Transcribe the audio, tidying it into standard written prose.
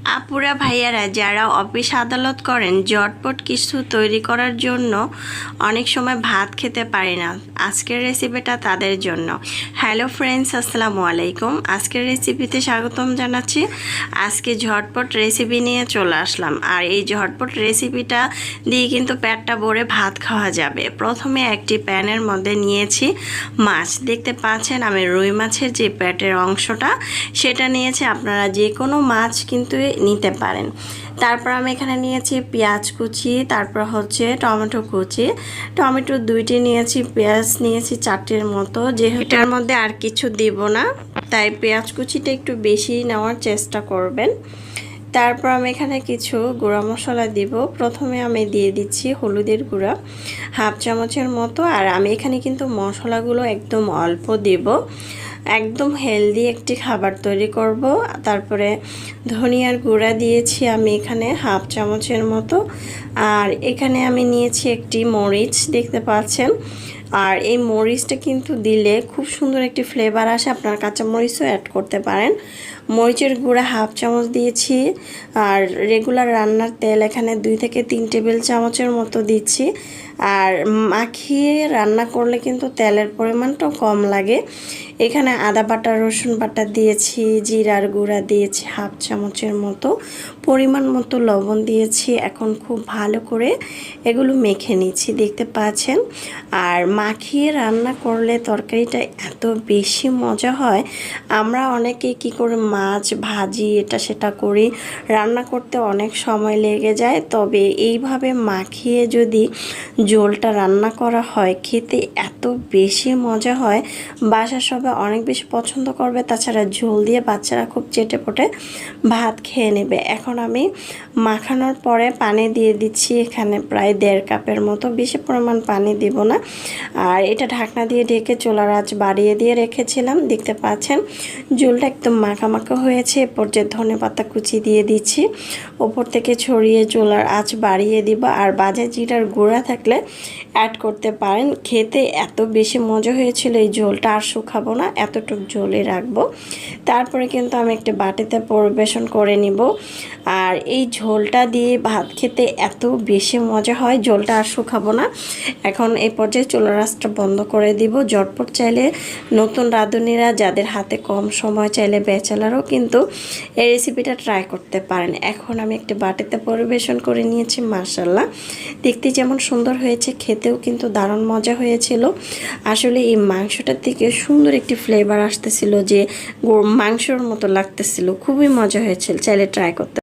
আপুরা ভাইয়ারা যারা অফিস আদালত করেন ঝটপট কিছু তৈরি করার জন্য অনেক সময় ভাত খেতে পারে না, আজকের রেসিপিটা তাদের জন্য। হ্যালো ফ্রেন্ডস, আসসালামু আলাইকুম। আজকের রেসিপিতে স্বাগতম জানাচ্ছি। আজকে ঝটপট রেসিপি নিয়ে চলে আসলাম, আর এই ঝটপট রেসিপিটা দিয়ে কিন্তু পেটটা ভরে ভাত খাওয়া যাবে। প্রথমে একটি প্যানের মধ্যে নিয়েছি মাছ, দেখতে পাচ্ছেন আমি রুই মাছের যে পেটের অংশটা সেটা নিয়েছি। আপনারা যে কোনো মাছ কিন্তু নিতে পারেন। তারপর আমি এখানে নিয়েছি পেঁয়াজ কুচি, তারপর হচ্ছে টমেটো কুচি। টমেটো 2টি নিয়েছি, পেঁয়াজ নিয়েছি 4টির মতো। যেহেতু এটার মধ্যে আর কিছু দিব না, তাই পেঁয়াজ কুচিটা একটু বেশি নেওয়ার চেষ্টা করবেন। তারপর আমি এখানে কিছু গুঁড়া মশলা দিব। প্রথমে আমি দিয়ে দিচ্ছি হলুদের গুঁড়া 1/2 চামচের মতো, আর আমি এখানে কিন্তু মশলাগুলো একদম অল্প দিব, একদম হেলদি একটি খাবার তৈরি করব। তারপরে ধনিয়ার গুঁড়া দিয়েছি আমি এখানে 1/2 চামচের মতো, আর এখানে আমি নিয়েছি একটি মরিচ, দেখতে পাচ্ছেন। আর এই মরিচটা কিন্তু দিলে খুব সুন্দর একটি ফ্লেভার আসে, আপনার কাঁচা মরিচও অ্যাড করতে পারেন। মরিচের গুঁড়া 1/2 চামচ দিয়েছি, আর রেগুলার রান্নার তেল এখানে 2 থেকে 3 টেবিল চামচের মতো দিচ্ছি। আর মাখিয়ে রান্না করলে কিন্তু তেলের পরিমাণটাও কম লাগে। এখানে আদা বাটা, রসুন বাটা দিয়েছি, জিরার গুঁড়া দিয়েছি 1/2 চামচের মতো, পরিমাণ মতো লবণ দিয়েছি। এখন খুব ভালো করে এগুলো মেখে নিচ্ছি, দেখতে পাচ্ছেন। আর মাখিয়ে রান্না করলে তরকারিটা এত বেশি মজা হয়। আমরা অনেকে কি করে মাছ ভাজি এটা সেটা করি, রান্না করতে অনেক সময় লেগে যায়। তবে এইভাবে মাখিয়ে যদি ঝোলটা রান্না করা হয়, খেতে এত বেশি মজা হয়, বাসার সবাই অনেক বেশি পছন্দ করবে। তাছাড়া ঝোল দিয়ে বাচ্চারা খুব চেটেপুটে ভাত খেয়ে নেবে। এখন আমি মাখানোর পরে পানি দিয়ে দিচ্ছি এখানে প্রায় 1.5 কাপের মতো, বেশি পরিমাণ পানি দিব না। আর এটা ঢাকনা দিয়ে ঢেকে চুলার আঁচ বাড়িয়ে দিয়ে রেখেছিলাম, দেখতে পাচ্ছেন ঝোলটা একদম মাখা মাখা হয়েছে। এরপর যে ধনেপাতা কুচি দিয়ে দিচ্ছি, ওপর থেকে ছড়িয়ে চুলার আঁচ বাড়িয়ে দিব। আর ভাজা জিরার গুঁড়া থাকলে অ্যাড করতে পারেন। খেতে এত বেশি মজা হয়েছিল, এই ঝোলটা আর শুকাবো না, এতটুকু ঝোলে রাখবো। তারপরে কিন্তু আমি একটা বাটিতে পরিবেশন করে নিব। আর এই ঝোলটা দিয়ে ভাত খেতে এত বেশি মজা হয়, ঝোলটা আর শুকাবো না। এখন এই পর্যায়ে চুলার আঁচটা বন্ধ করে দিব। ঝটপট চাইলে নতুন রাঁধুনিরা যাদের হাতে কম সময়, চাইলে ব্যাচেলারও কিন্তু এই রেসিপিটা ট্রাই করতে পারেন। এখন আমি একটা বাটিতে পরিবেশন করে নিয়েছি। মাশাআল্লাহ, দেখতে যেমন সুন্দর হয়েছে, খেতেও কিন্তু দারুণ মজা হয়েছিল। আসলে এই মাংসটার থেকে সুন্দর একটি ফ্লেভার আসতেছিল, যে মাংসর মতো লাগতেছিল, খুবই মজা হয়েছিল। চাইলে ট্রাই করতে